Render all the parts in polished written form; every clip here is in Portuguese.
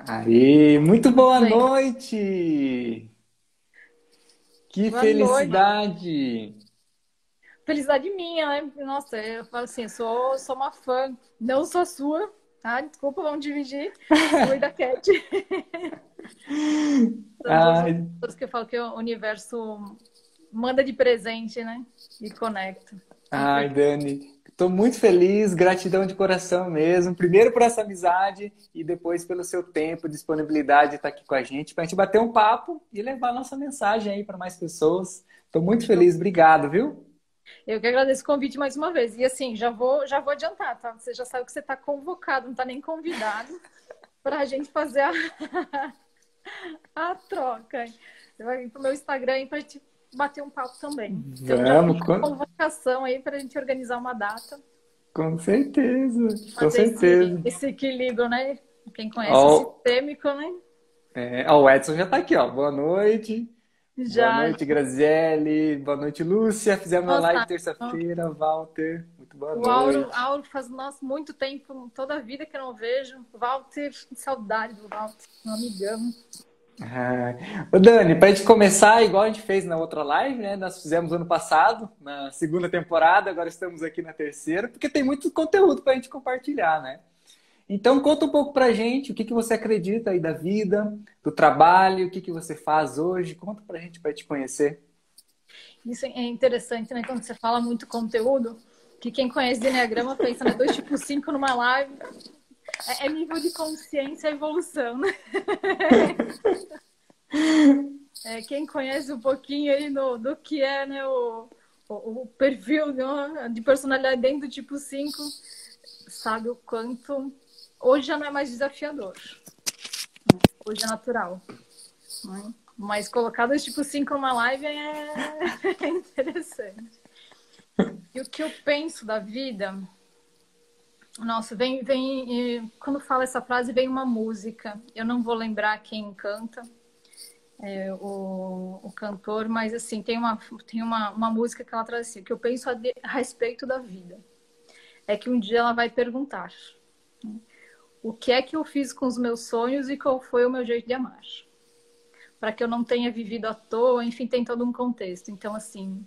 Aí, muito boa Bem, noite! Que boa noite. felicidade! Felicidade minha, né? Nossa, eu falo assim, eu sou uma fã. Não sou sua, tá? Desculpa, vamos dividir. Sua e da Cat. São duas Ai, pessoas que eu falo que o universo manda de presente, né? E conecta. Muito ai, feliz. Dani, estou muito feliz, gratidão de coração mesmo. Primeiro por essa amizade e depois pelo seu tempo, disponibilidade de estar aqui com a gente, para a gente bater um papo e levar a nossa mensagem aí para mais pessoas. Estou muito Eu, feliz, obrigado, viu? eu que agradeço o convite mais uma vez. E assim, já vou adiantar, tá? Você já sabe que você está convocado, não está nem convidado para a gente fazer a troca. Você vai vir pro meu Instagram aí pra gente bater um papo também. Então já Vamos, fica a convocação aí pra gente organizar uma data com certeza, e com fazer esse, certeza. esse equilíbrio, né? Quem conhece o Ó, sistêmico, né? ó, o Edson já está aqui, ó. Boa noite. Boa Já. noite, Graziele. Boa noite, Lúcia. Fizemos a live Nossa, terça-feira. Walter, muito boa o Auro, noite. Auro faz nossa, muito tempo, toda a vida que eu não vejo. Walter, saudade do Walter, um amigão. Ô Dani, para a gente começar, igual a gente fez na outra live, né? Nós fizemos ano passado, na segunda temporada, agora estamos aqui na terceira, porque tem muito conteúdo para a gente compartilhar, né? Então, conta um pouco pra gente o que que você acredita aí da vida, do trabalho, o que que você faz hoje. Conta pra gente para te conhecer. Isso é interessante, né? Quando você fala muito conteúdo, que quem conhece de Enneagrama pensa, né? 2 tipo 5 numa live. É nível de consciência e evolução, né? Quem conhece um pouquinho aí do que é, né, o perfil, né, de personalidade dentro do tipo 5 sabe o quanto hoje já não é mais desafiador. Hoje é natural. Né? Mas colocar 2 tipo 5 numa live é interessante. E o que eu penso da vida, nossa, quando fala essa frase, vem uma música. Eu não vou lembrar quem canta, o cantor, mas assim, tem uma música que ela traz assim, que eu penso a respeito da vida. É que um dia ela vai perguntar, né, o que é que eu fiz com os meus sonhos e qual foi o meu jeito de amar? Para que eu não tenha vivido à toa, enfim, tem todo um contexto. Então, assim,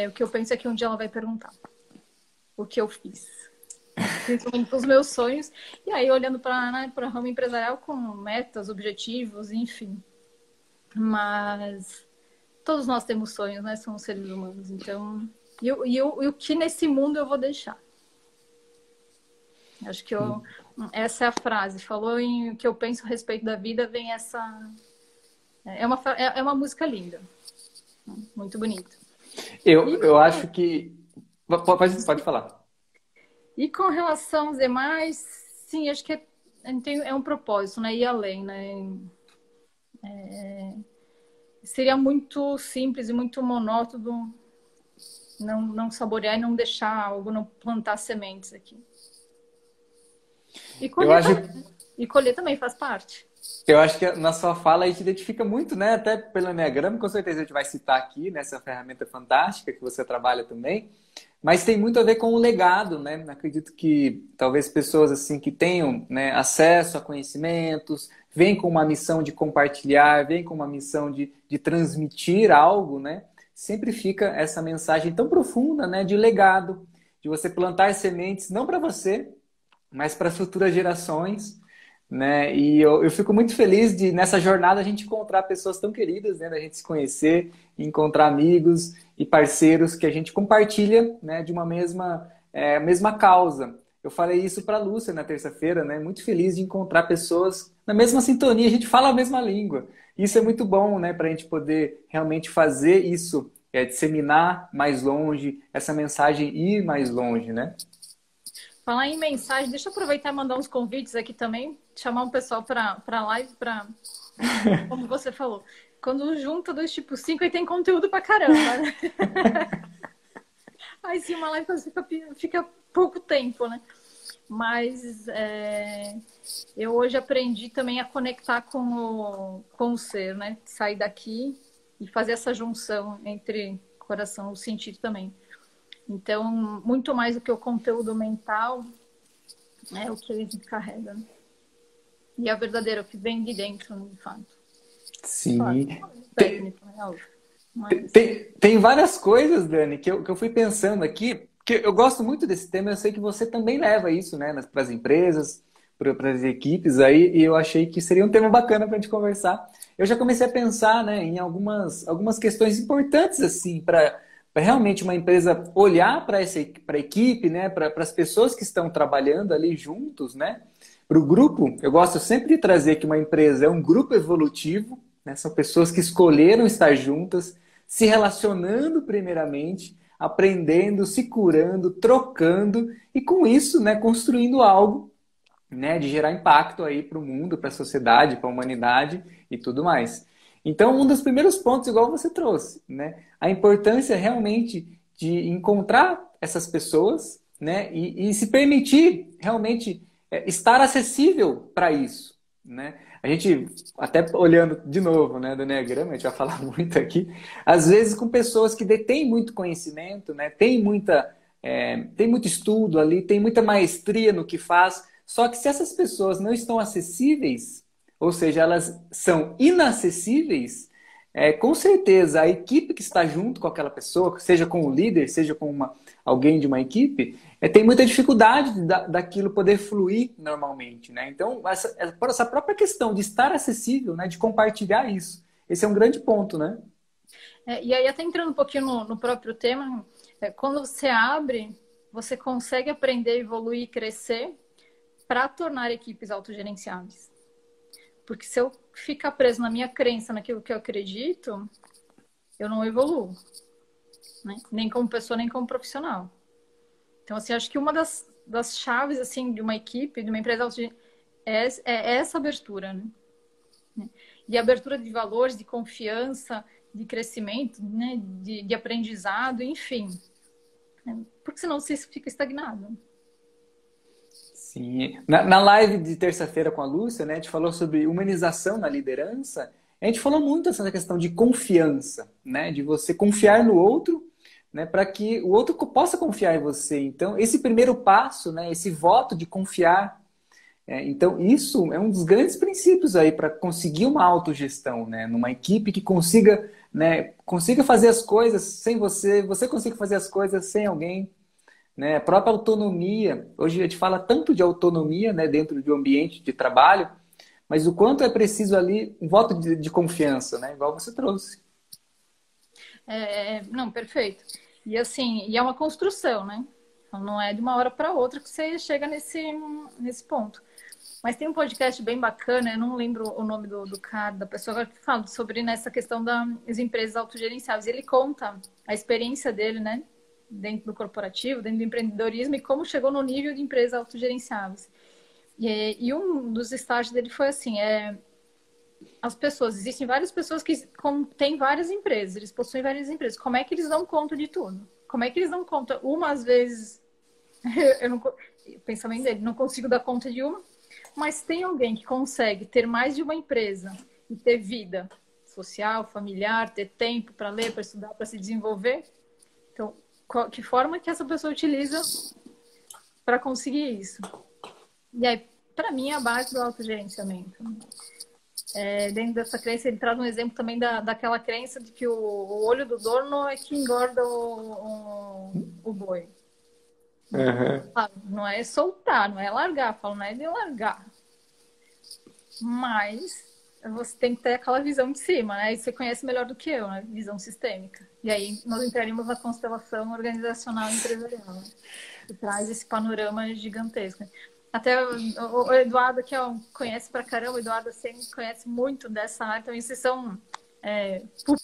o que eu penso é que um dia ela vai perguntar o que eu fiz. Principalmente com os meus sonhos. E aí, olhando para, né, para o ramo empresarial com metas, objetivos, enfim. Mas todos nós temos sonhos, né? Somos seres humanos. Então, e o que nesse mundo eu vou deixar? Acho que essa é a frase. Falou em o que eu penso a respeito da vida, vem essa. É uma música linda, muito bonita. Eu, E, eu acho que. Pode falar. e com relação aos demais, sim, acho que é um propósito, né? Ir além, né? Seria muito simples e muito monótono não saborear e não deixar algo, não plantar sementes aqui. E Eu colher acho, também. E colher também faz parte. eu acho que na sua fala a gente identifica muito, né? Até pelo Enneagrama, com certeza a gente vai citar aqui nessa ferramenta fantástica que você trabalha também. Mas tem muito a ver com o legado, né? Acredito que talvez pessoas assim que tenham, né, acesso a conhecimentos, vêm com uma missão de compartilhar, vêm com uma missão de transmitir algo, né? Sempre fica essa mensagem tão profunda, né, de legado, de você plantar sementes não para você, mas para futuras gerações, né? E eu fico muito feliz de nessa jornada a gente encontrar pessoas tão queridas, né? Da gente se conhecer, encontrar amigos e parceiros que a gente compartilha, né? De uma mesma causa. Eu falei isso para a Lúcia na terça-feira, né? Muito feliz de encontrar pessoas na mesma sintonia, a gente fala a mesma língua. Isso é muito bom, né? Para a gente poder realmente fazer isso, disseminar mais longe, essa mensagem ir mais longe, né? Falar em mensagem, deixa eu aproveitar e mandar uns convites aqui também, chamar um pessoal para live, como você falou. Quando junta 2 tipo 5 aí tem conteúdo pra caramba, né? Aí sim, uma live fica pouco tempo, né? Mas eu hoje aprendi também a conectar com o ser, né? Sair daqui e fazer essa junção entre coração e o sentido também. Então, muito mais do que o conteúdo mental é o que a gente carrega, né? E a verdadeira, o que vem de dentro, de fato. Claro, Sim. Tem, técnico, né? Óbvio. Mas... tem várias coisas, Dani, que eu fui pensando aqui, que eu gosto muito desse tema, eu sei que você também leva isso, né, para as empresas, para as equipes aí, e eu achei que seria um tema bacana para a gente conversar. Eu já comecei a pensar, né, em algumas questões importantes, assim, para realmente uma empresa olhar para a equipe, né, para as pessoas que estão trabalhando ali juntos, né, para o grupo. Eu gosto sempre de trazer que uma empresa é um grupo evolutivo, né, são pessoas que escolheram estar juntas, se relacionando primeiramente, aprendendo, se curando, trocando e com isso, né, construindo algo, né, de gerar impacto aí para o mundo, para a sociedade, para a humanidade e tudo mais. Então, um dos primeiros pontos, igual você trouxe, né, a importância realmente de encontrar essas pessoas, né, e se permitir realmente estar acessível para isso, né? A gente, até olhando de novo, né, do Enneagrama, a gente vai falar muito aqui, às vezes com pessoas que detêm muito conhecimento, né, tem muito estudo ali, tem muita maestria no que faz, só que se essas pessoas não estão acessíveis, ou seja, elas são inacessíveis, com certeza a equipe que está junto com aquela pessoa, seja com o líder, seja com alguém de uma equipe, tem muita dificuldade daquilo poder fluir normalmente, né? Então, essa própria questão de estar acessível, né, de compartilhar isso, esse é um grande ponto, né? E aí, até entrando um pouquinho no próprio tema, quando você abre, você consegue aprender, evoluir, crescer para tornar equipes autogerenciáveis. Porque se eu ficar preso na minha crença, naquilo que eu acredito, eu não evoluo, né? Nem como pessoa, nem como profissional. Então, assim, acho que uma das chaves, assim, de uma equipe, de uma empresa é essa abertura, né? E abertura de valores, de confiança, de crescimento, né? De aprendizado, enfim. Porque senão você fica estagnado. Sim. Na live de terça-feira com a Lúcia, né, a gente falou sobre humanização na liderança. A gente falou muito essa questão de confiança, né, de você confiar no outro, né, para que o outro possa confiar em você. Então, esse primeiro passo, né, esse voto de confiar, então isso é um dos grandes princípios aí para conseguir uma autogestão, né, numa equipe que consiga, né, consiga fazer as coisas sem você, você consiga fazer as coisas sem alguém, né? A própria autonomia, hoje a gente fala tanto de autonomia, né, dentro de um ambiente de trabalho, mas o quanto é preciso ali um voto de confiança, né, igual você trouxe. Não, perfeito. E assim, e é uma construção, né? Então, não é de uma hora para outra que você chega nesse ponto. Mas tem um podcast bem bacana, eu não lembro o nome do cara, da pessoa que fala sobre nessa questão das empresas autogerenciáveis. Ele conta a experiência dele, né? Dentro do corporativo, dentro do empreendedorismo e como chegou no nível de empresas autogerenciáveis. E um dos estágios dele foi assim, as pessoas, existem várias pessoas que têm várias empresas, eles possuem várias empresas. Como é que eles dão conta de tudo? Como é que eles dão conta? Umas vezes, eu não, o pensamento dele, não consigo dar conta de uma, mas tem alguém que consegue ter mais de uma empresa e ter vida social, familiar, ter tempo para ler, para estudar, para se desenvolver. Então, que forma que essa pessoa utiliza para conseguir isso? E aí, para mim, é a base do autogerenciamento. Dentro dessa crença, ele traz um exemplo também daquela crença de que o olho do dono é que engorda o boi. Uhum. Não é soltar, não é largar, falo, não é de largar. Mas você tem que ter aquela visão de cima, né? E você conhece melhor do que eu, né? Visão sistêmica. E aí nós entraríamos na constelação organizacional e empresarial, né? Que traz esse panorama gigantesco. Até o Eduardo, que conhece pra caramba, o Eduardo assim, conhece muito dessa área. Então, esses são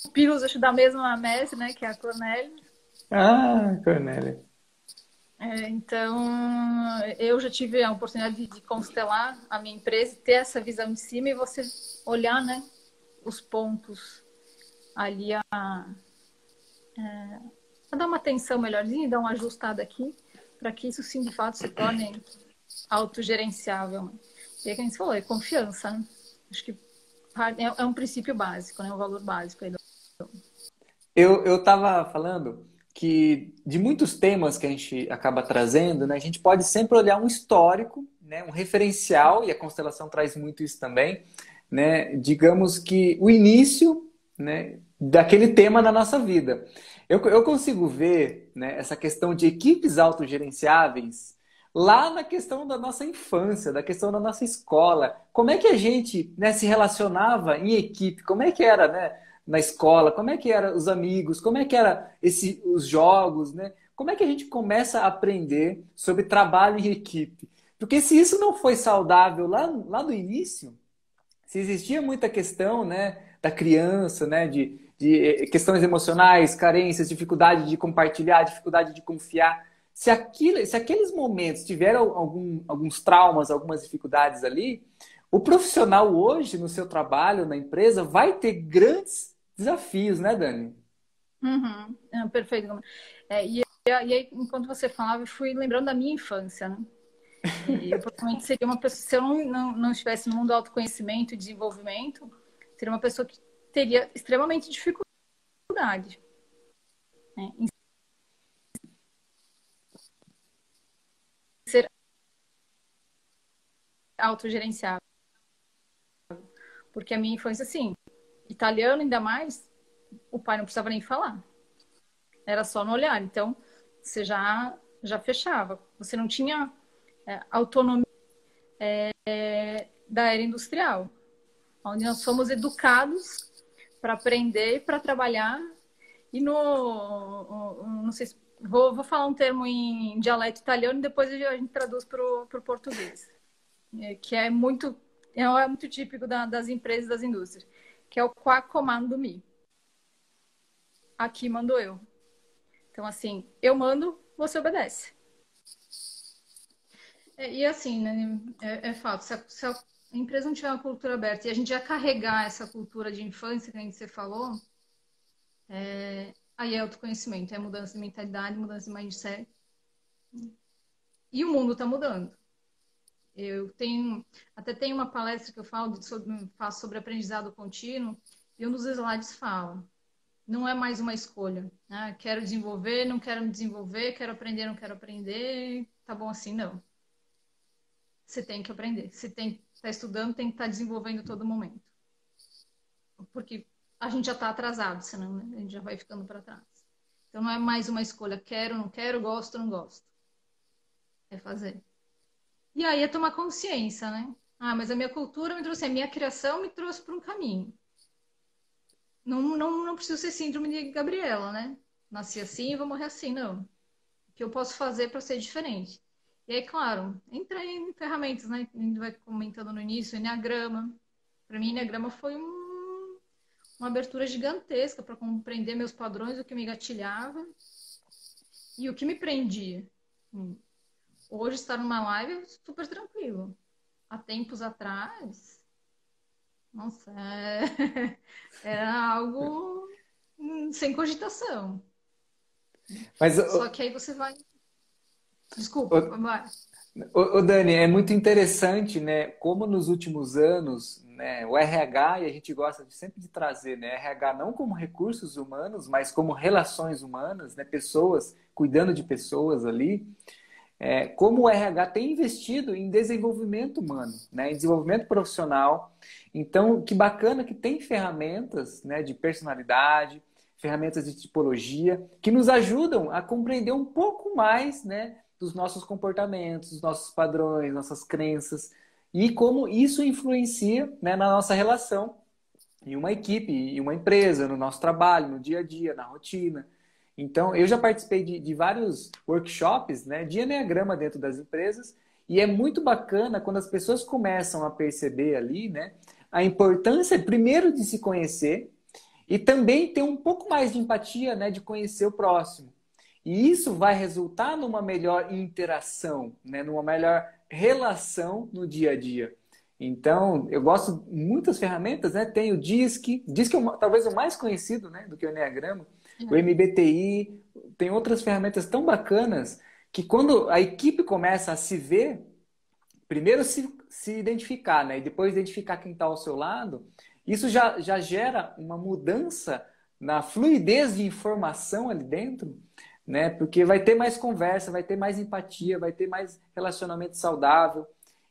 pupilos, acho, da mesma mestre, né? Que é a Cornélia. Ah, Cornélia. Então, eu já tive a oportunidade de constelar a minha empresa, ter essa visão de cima e você olhar, né, os pontos ali a dar uma atenção melhorzinha, dar uma ajustada aqui, para que isso sim, de fato, se torne autogerenciável. E é que a gente falou, é confiança, né? Acho que é um princípio básico, né, um valor básico aí. Eu estava falando que de muitos temas que a gente acaba trazendo, né, a gente pode sempre olhar um histórico, né, um referencial, e a constelação traz muito isso também, né, digamos que o início, né, daquele tema na nossa vida. Eu consigo ver, né, essa questão de equipes autogerenciáveis lá na questão da nossa infância, da questão da nossa escola. Como é que a gente, né, se relacionava em equipe? Como é que era, né, na escola? Como é que eram os amigos? Como é que era os jogos, né? Como é que a gente começa a aprender sobre trabalho em equipe? Porque se isso não foi saudável lá no início, se existia muita questão, né, da criança, né, de questões emocionais, carências, dificuldade de compartilhar, dificuldade de confiar, se aqueles momentos tiveram alguns traumas, algumas dificuldades ali, o profissional hoje, no seu trabalho, na empresa, vai ter grandes desafios, né, Dani? Uhum. Perfeito. E aí, enquanto você falava, eu fui lembrando da minha infância, né? E eu provavelmente seria uma pessoa, se eu não estivesse no mundo do autoconhecimento e desenvolvimento, seria uma pessoa que teria extremamente dificuldade, né, em ser autogerenciável. Porque a minha infância, assim, italiano ainda mais, o pai não precisava nem falar. Era só no olhar. Então, você já fechava. Você não tinha autonomia da era industrial, onde nós fomos educados para aprender, para trabalhar. E não sei se vou falar um termo em dialeto italiano e depois a gente traduz para o português, que é muito típico das empresas, das indústrias, que é o qua comando mi. Aqui mando eu. Então, assim, eu mando, você obedece. E assim, né, é fato, se a empresa não tiver uma cultura aberta e a gente já carregar essa cultura de infância que a gente você falou, aí é autoconhecimento, é mudança de mentalidade, mudança de mindset. E o mundo está mudando. Até tenho uma palestra que eu faço sobre aprendizado contínuo, e um dos slides fala, não é mais uma escolha, né? Quero desenvolver, não quero me desenvolver, quero aprender, não quero aprender, tá bom assim, não. Você tem que aprender, você tem que estar estudando, tem que estar desenvolvendo todo momento. Porque a gente já está atrasado, senão, né, a gente já vai ficando para trás. Então não é mais uma escolha, quero, não quero, gosto, não gosto. É fazer. E aí é tomar consciência, né? Ah, mas a minha cultura me trouxe, a minha criação me trouxe para um caminho. Não preciso ser síndrome de Gabriela, né? Nasci assim e vou morrer assim, não. O que eu posso fazer para ser diferente? E aí, claro, entra em ferramentas, né? A gente vai comentando no início, Enneagrama. Para mim, Enneagrama foi uma abertura gigantesca para compreender meus padrões, o que me gatilhava e o que me prendia. Hoje, estar numa live é super tranquilo. Há tempos atrás, nossa, era algo sem cogitação. Mas, Só que aí você vai. Desculpa, vai. Dani, é muito interessante, né? Como nos últimos anos, né, o RH, e a gente gosta sempre de trazer, né, RH não como recursos humanos, mas como relações humanas, né, pessoas, cuidando de pessoas ali, como o RH tem investido em desenvolvimento humano, né, em desenvolvimento profissional. Então, que bacana que tem ferramentas, né, de personalidade, ferramentas de tipologia, que nos ajudam a compreender um pouco mais, né, dos nossos comportamentos, dos nossos padrões, nossas crenças, e como isso influencia, né, na nossa relação em uma equipe, em uma empresa, no nosso trabalho, no dia a dia, na rotina. Então, eu já participei de vários workshops, né, de enneagrama dentro das empresas, e é muito bacana quando as pessoas começam a perceber ali, né, a importância, primeiro, de se conhecer e também ter um pouco mais de empatia, né, de conhecer o próximo. E isso vai resultar numa melhor interação, né, numa melhor relação no dia a dia. Então, eu gosto de muitas ferramentas, né? Tem o DISC é talvez o mais conhecido, né, do que o Enneagrama, o MBTI, tem outras ferramentas tão bacanas que quando a equipe começa a se ver, primeiro se identificar, né, e depois identificar quem está ao seu lado, isso já gera uma mudança na fluidez de informação ali dentro, né? Porque vai ter mais conversa, vai ter mais empatia, vai ter mais relacionamento saudável.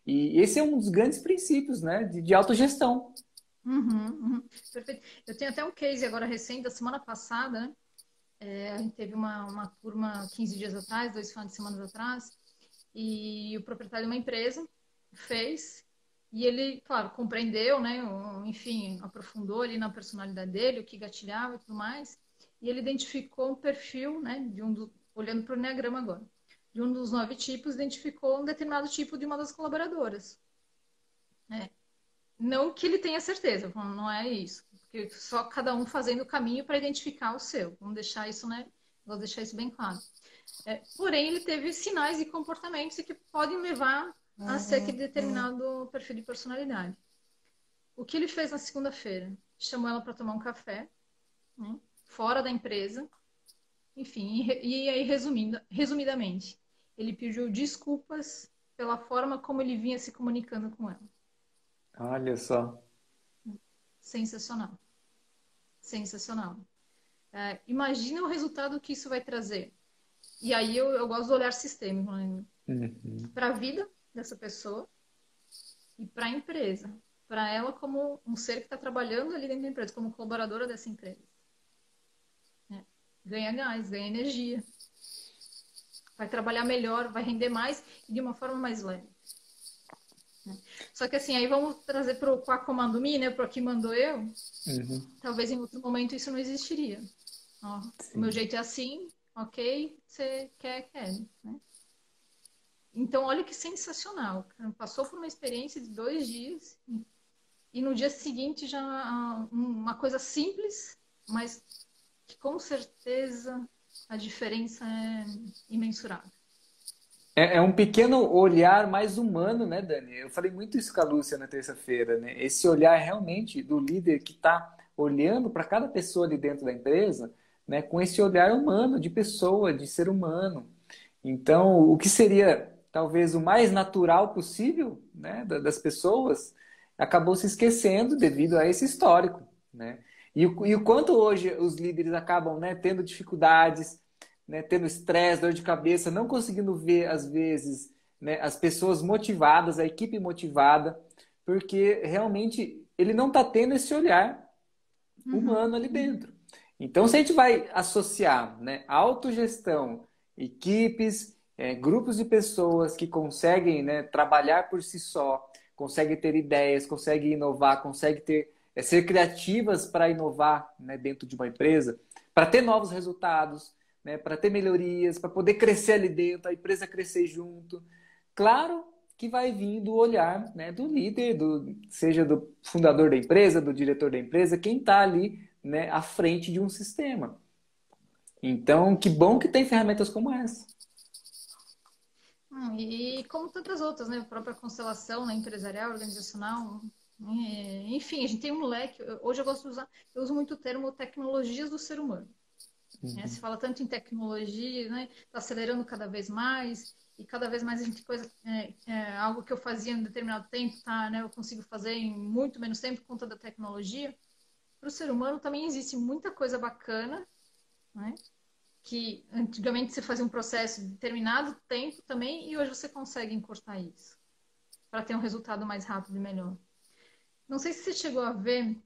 E esse é um dos grandes princípios, né, de autogestão. Uhum, uhum. Perfeito. Eu tenho até um case agora recente, da semana passada, né? A gente teve uma turma 15 dias atrás, 2 finais de semana atrás, e o proprietário de uma empresa fez, e ele, claro, compreendeu, né? Enfim, aprofundou ali na personalidade dele, o que gatilhava e tudo mais, e ele identificou um perfil, né? Olhando para o Enneagrama agora, de um dos 9 tipos, identificou um determinado tipo de uma das colaboradoras. Né? Não que ele tenha certeza, não é isso. Porque só cada um fazendo o caminho para identificar o seu. Vamos deixar isso, né? Vou deixar isso bem claro. Porém, ele teve sinais e comportamentos que podem levar a ser aquele determinado perfil de personalidade. O que ele fez na segunda-feira? Chamou ela para tomar um café, né? Fora da empresa. Enfim, e aí resumidamente, ele pediu desculpas pela forma como ele vinha se comunicando com ela. Olha só. Sensacional. Sensacional. Imagina o resultado que isso vai trazer. E aí eu gosto do olhar sistêmico, né? Uhum. Para a vida dessa pessoa e para a empresa. Para ela como um ser que está trabalhando ali dentro da empresa, como colaboradora dessa empresa. Né? Ganha gás, ganha energia. Vai trabalhar melhor, vai render mais e de uma forma mais leve. Né? Só que assim, aí vamos trazer para o Comando Me, né? Para o Aqui Mandou Eu. Uhum. Talvez em outro momento isso não existiria. Ó, o meu Sim. jeito é assim, ok? Você quer, né? Então, olha que sensacional. Passou por uma experiência de 2 dias e no dia seguinte já uma coisa simples, mas que com certeza a diferença é imensurável. É um pequeno olhar mais humano, né, Dani? Eu falei muito isso com a Lúcia na terça-feira, né? Esse olhar realmente do líder que está olhando para cada pessoa ali dentro da empresa, né, com esse olhar humano, de pessoa, de ser humano. Então, o que seria talvez o mais natural possível, né, das pessoas, acabou se esquecendo devido a esse histórico, né? E o quanto hoje os líderes acabam, né, tendo dificuldades, né, tendo estresse, dor de cabeça, não conseguindo ver, às vezes, né, as pessoas motivadas, a equipe motivada, porque realmente ele não está tendo esse olhar Uhum, humano ali uhum, dentro. Então, se a gente vai associar, né, autogestão, equipes, grupos de pessoas que conseguem, né, trabalhar por si só, conseguem ter ideias, conseguem inovar, conseguem ser criativas para inovar, né, dentro de uma empresa, para ter novos resultados, né, para ter melhorias, para poder crescer ali dentro, a empresa crescer junto. Claro que vai vir do olhar, né, do líder, seja do fundador da empresa, do diretor da empresa, quem está ali, né, à frente de um sistema. Então, que bom que tem ferramentas como essa. E como tantas outras, né? A própria constelação, né? Empresarial, organizacional. Enfim, a gente tem um leque. Hoje eu gosto de usar, eu uso muito o termo tecnologias do ser humano. Né? Se fala tanto em tecnologia, né? Está acelerando cada vez mais e cada vez mais a gente coisa algo que eu fazia em determinado tempo, tá? Né? Eu consigo fazer em muito menos tempo por conta da tecnologia. Para o ser humano também existe muita coisa bacana, né? Que antigamente você fazia um processo de determinado tempo também e hoje você consegue encurtar isso para ter um resultado mais rápido e melhor. Não sei se você chegou a ver,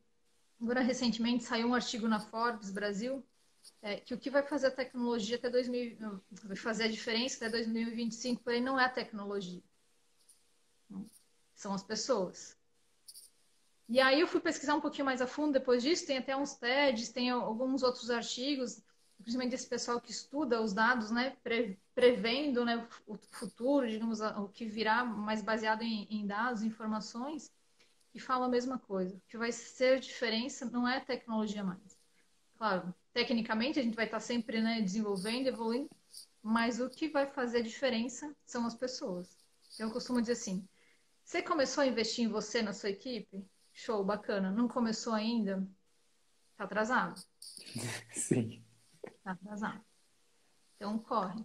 agora recentemente saiu um artigo na Forbes Brasil que o que vai fazer a tecnologia até 2000, vai fazer a diferença até 2025, porém não é a tecnologia, são as pessoas. E aí eu fui pesquisar um pouquinho mais a fundo depois disso, tem até uns TEDs, tem alguns outros artigos, principalmente desse pessoal que estuda os dados, né, prevendo, né, o futuro, digamos, o que virá, mais baseado em dados, informações, e fala a mesma coisa. O que vai ser a diferença não é a tecnologia mais. Claro, tecnicamente a gente vai estar sempre, né, desenvolvendo, evoluindo, mas o que vai fazer a diferença são as pessoas. Eu costumo dizer assim, você começou a investir em você, na sua equipe? Show, bacana. Não começou ainda? Tá atrasado. Sim. Tá atrasado. Então corre.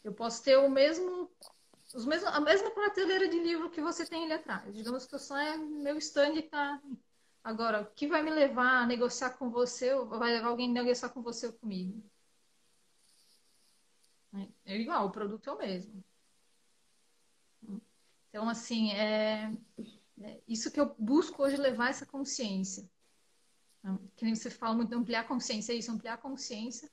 Eu posso ter a mesma prateleira de livro que você tem ali atrás. Digamos que eu só meu stand está. Agora, o que vai me levar a negociar com você, ou vai levar alguém a negociar com você ou comigo? É igual, o produto é o mesmo. Então, assim, isso que eu busco hoje levar essa consciência. Que nem você fala muito, ampliar a consciência, é isso, ampliar a consciência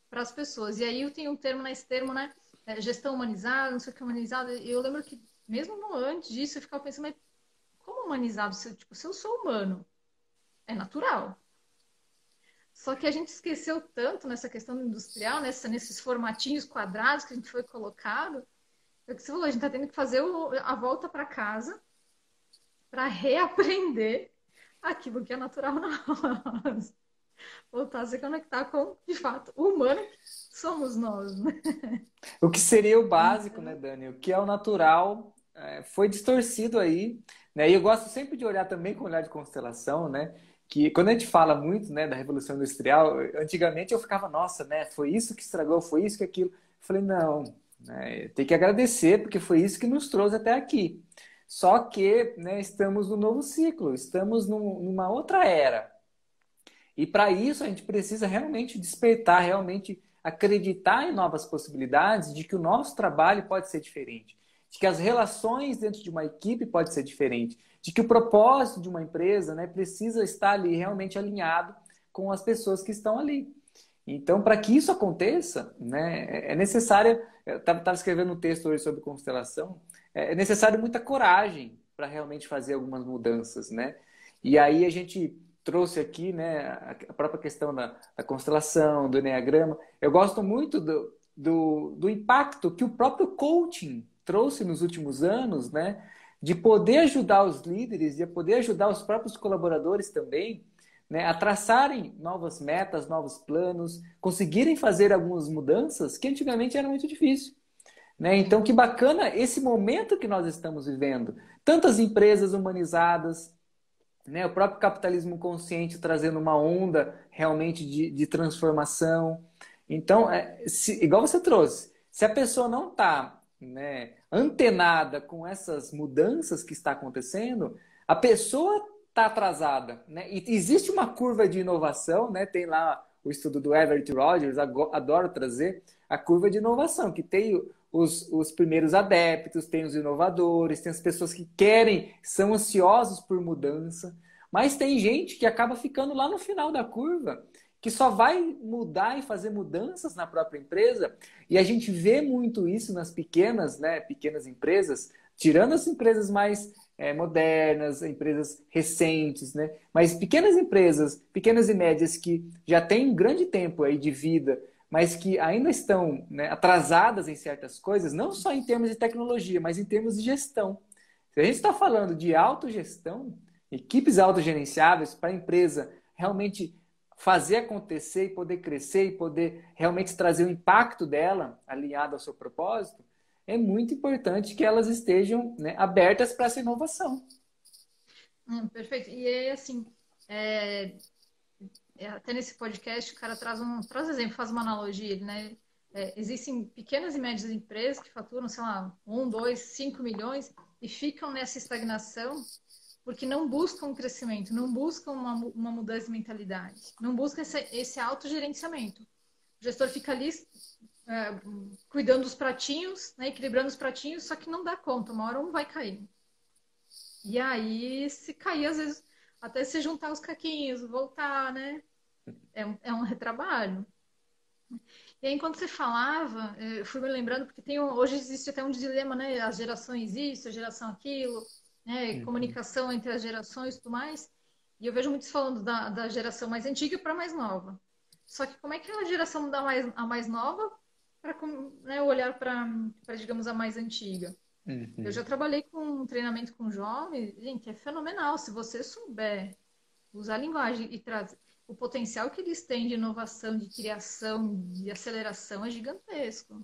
para as pessoas. E aí eu tenho um termo, nesse termo, né? Gestão humanizada, não sei o que humanizada. E eu lembro que, mesmo antes disso, eu ficava pensando, mas como humanizado? Se eu sou humano, é natural. Só que a gente esqueceu tanto nessa questão industrial, nesses formatinhos quadrados que a gente foi colocado. É o que você falou, a gente está tendo que fazer a volta para casa para reaprender aquilo que é natural nós. Voltar a se conectar com, de fato, o humano que somos nós, né? O que seria o básico, né, Então, Dani? O que é o natural foi distorcido aí, né? E eu gosto sempre de olhar também com o olhar de constelação, né? Que quando a gente fala muito, né, da Revolução Industrial, antigamente eu ficava, nossa, né? Foi isso que estragou, foi isso que aquilo. Eu falei, não, né, tem que agradecer porque foi isso que nos trouxe até aqui. Só que, né, estamos num novo ciclo, estamos numa outra era. E para isso a gente precisa realmente despertar, realmente acreditar em novas possibilidades de que o nosso trabalho pode ser diferente, de que as relações dentro de uma equipe pode ser diferente, de que o propósito de uma empresa, né, precisa estar ali realmente alinhado com as pessoas que estão ali. Então, para que isso aconteça, né, é necessário. Eu estava escrevendo um texto hoje sobre constelação. É necessário muita coragem para realmente fazer algumas mudanças, né? E aí a gente trouxe aqui, né, a própria questão da constelação, do enneagrama. Eu gosto muito do impacto que o próprio coaching trouxe nos últimos anos, né, de poder ajudar os líderes, de poder ajudar os próprios colaboradores também, né, a traçarem novas metas, novos planos, conseguirem fazer algumas mudanças que antigamente era muito difícil. Né? Então, que bacana esse momento que nós estamos vivendo. Tantas empresas humanizadas, né? O próprio capitalismo consciente trazendo uma onda realmente de transformação. Então, igual você trouxe, se a pessoa não está, né, antenada com essas mudanças que está acontecendo, a pessoa está atrasada. Né? E existe uma curva de inovação, né? Tem lá o estudo do Everett Rogers, adoro trazer a curva de inovação, que tem os primeiros adeptos, tem os inovadores, tem as pessoas que querem, são ansiosos por mudança, mas tem gente que acaba ficando lá no final da curva, que só vai mudar e fazer mudanças na própria empresa, e a gente vê muito isso nas pequenas, né, pequenas empresas, tirando as empresas mais modernas, empresas recentes, né, mas pequenas empresas, pequenas e médias que já têm um grande tempo aí de vida, mas que ainda estão, né, atrasadas em certas coisas, não só em termos de tecnologia, mas em termos de gestão. Se a gente está falando de autogestão, equipes autogerenciáveis para a empresa realmente fazer acontecer e poder crescer e poder realmente trazer o impacto dela alinhado ao seu propósito, é muito importante que elas estejam, né, abertas para essa inovação. Perfeito. E aí, assim, até nesse podcast o cara traz exemplo, faz uma analogia, né? Existem pequenas e médias empresas que faturam, sei lá, 1, 2, 5 milhões e ficam nessa estagnação porque não buscam crescimento, não buscam uma mudança de mentalidade, não buscam esse autogerenciamento. O gestor fica ali cuidando dos pratinhos, né, equilibrando os pratinhos, só que não dá conta, uma hora um vai cair. E aí, se cair, às vezes, até se juntar os caquinhos, voltar, né? É um retrabalho. E aí, enquanto você falava, eu fui me lembrando, porque hoje existe até um dilema, né? As gerações isso, a geração aquilo, né? Uhum. Comunicação entre as gerações e tudo mais. E eu vejo muitos falando da geração mais antiga para a mais nova. Só que como é que a geração a mais nova para, né, olhar para, digamos, a mais antiga? Eu já Uhum. trabalhei com um treinamento com jovens, gente, é fenomenal. Se você souber usar a linguagem e trazer o potencial que eles têm de inovação, de criação, de aceleração é gigantesco.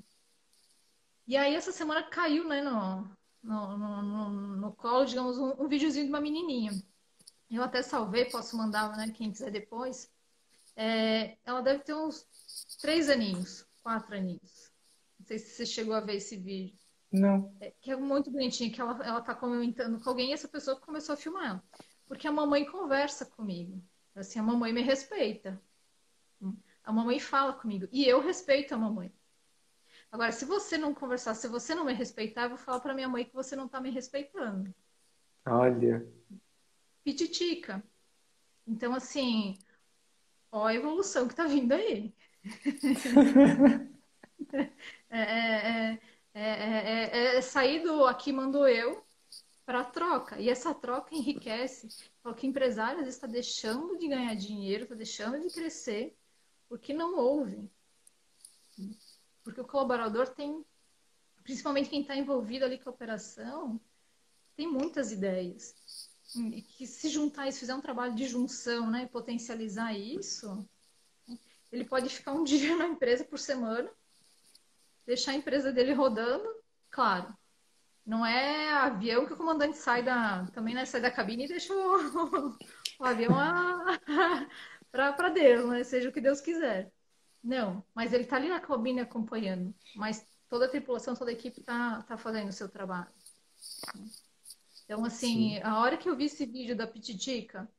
E aí essa semana caiu, né, no colo, digamos, um videozinho de uma menininha. Eu até salvei, posso mandar, né, quem quiser depois. Ela deve ter uns 3 aninhos, 4 aninhos. Não sei se você chegou a ver esse vídeo. Não. Que é muito bonitinho, que ela tá comentando com alguém e essa pessoa começou a filmar ela. Porque a mamãe conversa comigo. Assim, a mamãe me respeita. A mamãe fala comigo. E eu respeito a mamãe. Agora, se você não conversar, se você não me respeitar, eu vou falar para minha mãe que você não está me respeitando. Olha. Pititica. Então, assim, ó a evolução que tá vindo aí. É, é, é sair do aqui mando eu para a troca. E essa troca enriquece. Porque empresário às vezes está deixando de ganhar dinheiro, está deixando de crescer, porque não ouve. Porque o colaborador tem, principalmente quem está envolvido ali com a operação, tem muitas ideias. E que se juntar isso, fizer um trabalho de junção, né, potencializar isso, ele pode ficar um dia na empresa por semana, deixar a empresa dele rodando, claro. Não é avião que o comandante sai também né, sai da cabine e deixa o avião para Deus, né? Seja o que Deus quiser. Não, mas ele está ali na cabine acompanhando. Mas toda a tripulação, toda a equipe tá fazendo o seu trabalho. Então, assim, Sim. a hora que eu vi esse vídeo da Pititica,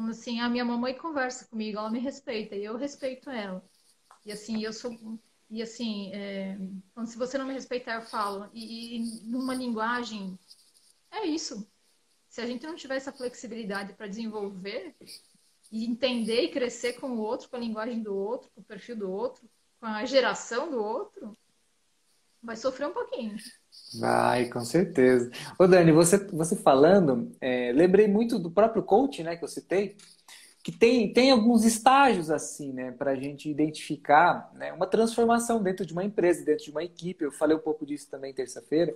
assim, a minha mamãe conversa comigo, ela me respeita e eu respeito ela. E assim, eu sou. E assim, então, se você não me respeitar, eu falo. E numa linguagem, é isso. Se a gente não tiver essa flexibilidade para desenvolver e entender e crescer com o outro, com a linguagem do outro, com o perfil do outro, com a geração do outro, vai sofrer um pouquinho. Vai, com certeza. Ô Dani, você falando, lembrei muito do próprio coach, né, que eu citei, que tem alguns estágios assim, né, para a gente identificar, né, uma transformação dentro de uma empresa, dentro de uma equipe. Eu falei um pouco disso também terça-feira,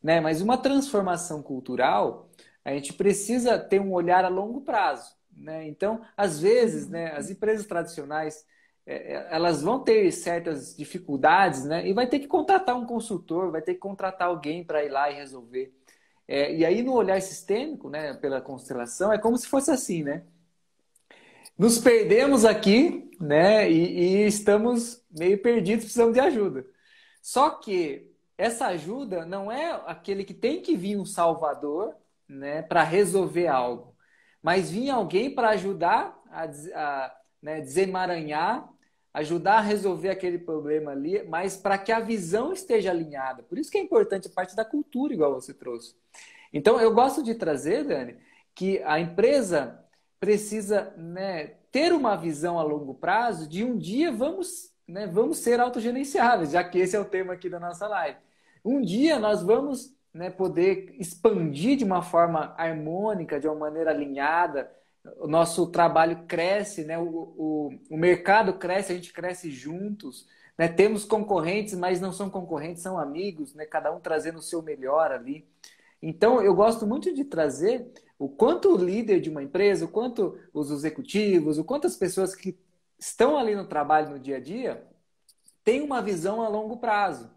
né, mas uma transformação cultural, a gente precisa ter um olhar a longo prazo, né? Então, às vezes, Uhum. né, as empresas tradicionais elas vão ter certas dificuldades, né, e vai ter que contratar um consultor, vai ter que contratar alguém para ir lá e resolver. E aí, no olhar sistêmico, né, pela constelação, é como se fosse assim, né? Nos perdemos aqui, né? E estamos meio perdidos, precisamos de ajuda. Só que essa ajuda não é aquele que tem que vir um salvador, né, para resolver algo, mas vir alguém para ajudar né, desemaranhar, ajudar a resolver aquele problema ali, mas para que a visão esteja alinhada. Por isso que é importante a parte da cultura, igual você trouxe. Então, eu gosto de trazer, Dani, que a empresa precisa, né, ter uma visão a longo prazo de um dia vamos ser autogerenciáveis, já que esse é o tema aqui da nossa live. Um dia nós vamos, né, poder expandir de uma forma harmônica, de uma maneira alinhada. O nosso trabalho cresce, né, o mercado cresce, a gente cresce juntos. Né? Temos concorrentes, mas não são concorrentes, são amigos, né? Cada um trazendo o seu melhor ali. Então, eu gosto muito de trazer o quanto o líder de uma empresa, o quanto os executivos, o quanto as pessoas que estão ali no trabalho no dia a dia têm uma visão a longo prazo,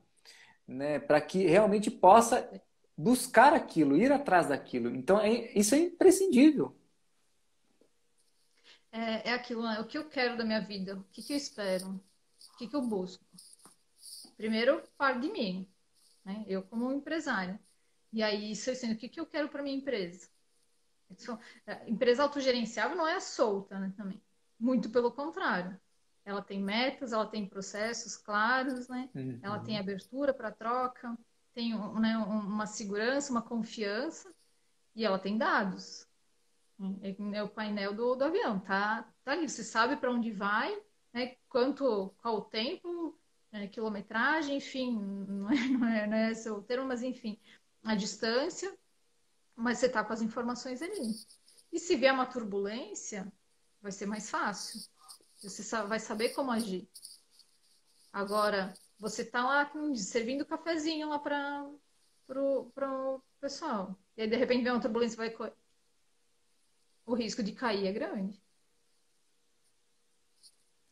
né? Para que realmente possa buscar aquilo, ir atrás daquilo. Então, isso é imprescindível. É aquilo, né? O que eu quero da minha vida? O que eu espero? O que eu busco? Primeiro, parte de mim, né? Eu como empresária. E aí, isso assim, o que eu quero para minha empresa? Empresa autogerenciável não é solta, né, também. Muito pelo contrário. Ela tem metas, ela tem processos claros, né? Ela tem Uhum. abertura para troca, tem né, uma segurança, uma confiança e ela tem dados. É o painel do avião, tá ali. Você sabe para onde vai, né? Qual o tempo, quilometragem, enfim, não é esse o termo, mas enfim, a distância, mas você tá com as informações ali. E se vier uma turbulência, vai ser mais fácil. Você vai saber como agir. Agora, você tá lá servindo cafezinho lá para pro pessoal. E aí, de repente, vem uma turbulência, o risco de cair é grande.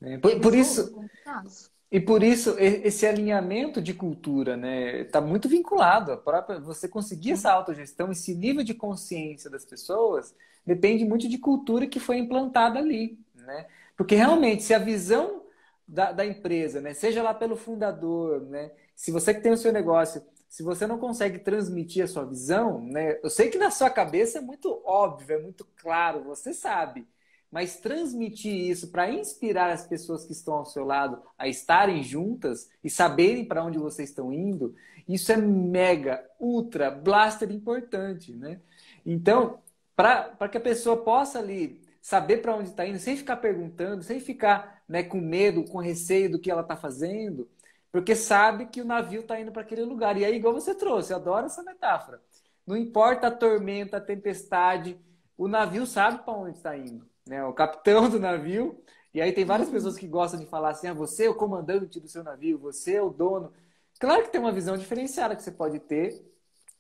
E é Por riscoso, isso, como caso. e por isso, esse alinhamento de cultura, né, está muito vinculado. Você conseguir essa Uhum. autogestão, esse nível de consciência das pessoas, depende muito de cultura que foi implantada ali, né? Porque realmente, se a visão da empresa, né, seja lá pelo fundador, né, se você que tem o seu negócio, se você não consegue transmitir a sua visão, né, eu sei que na sua cabeça é muito óbvio, é muito claro, você sabe. mas transmitir isso para inspirar as pessoas que estão ao seu lado a estarem juntas e saberem para onde vocês estão indo, isso é mega, ultra, blaster importante, né? Então, para que a pessoa possa ali saber para onde está indo, sem ficar perguntando, sem ficar, né, com medo, com receio do que ela está fazendo, porque sabe que o navio está indo para aquele lugar. E aí, igual você trouxe, eu adoro essa metáfora. Não importa a tormenta, a tempestade, o navio sabe para onde está indo, né? O capitão do navio. E aí tem várias pessoas que gostam de falar assim: ah, você é o comandante do seu navio, você é o dono. Claro que tem uma visão diferenciada que você pode ter.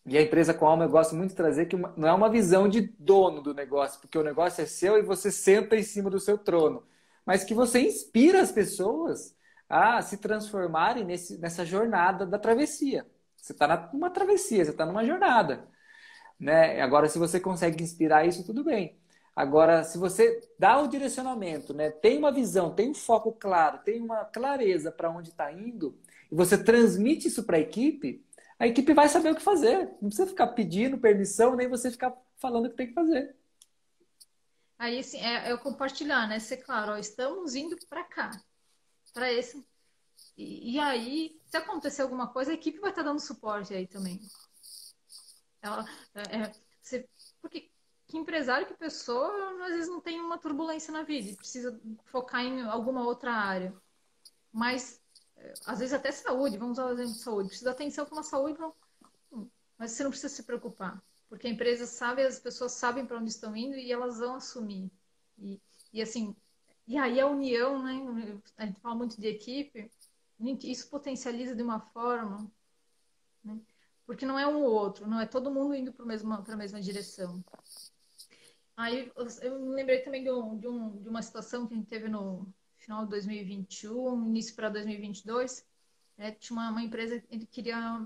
E a empresa com alma eu gosto muito de trazer que não é uma visão de dono do negócio, porque o negócio é seu e você senta em cima do seu trono, mas que você inspira as pessoas a se transformarem nessa jornada da travessia. Você está numa travessia, você está numa jornada, né? Agora, se você consegue inspirar isso, tudo bem. Agora, se você dá o direcionamento, né? Tem uma visão, tem um foco claro, tem uma clareza para onde está indo, e você transmite isso para a equipe vai saber o que fazer. Não precisa ficar pedindo permissão, nem você ficar falando o que tem que fazer. Aí, assim, é eu compartilhar, né? Ser claro, ó, estamos indo para cá, para esse. E aí, se acontecer alguma coisa, a equipe vai estar dando suporte aí também. Ela, porque que empresário, que pessoa, às vezes não tem uma turbulência na vida e precisa focar em alguma outra área. Mas, às vezes até saúde, vamos usar o exemplo de saúde. Precisa de atenção para uma saúde, não. Mas você não precisa se preocupar. Porque a empresa sabe, as pessoas sabem para onde estão indo e elas vão assumir. E assim, e aí a união, né? A gente fala muito de equipe, isso potencializa de uma forma, né? Porque não é um ou outro, não é todo mundo indo para a mesma direção. Aí eu me lembrei também de uma situação que a gente teve no final de 2021, início para 2022. Tinha uma empresa,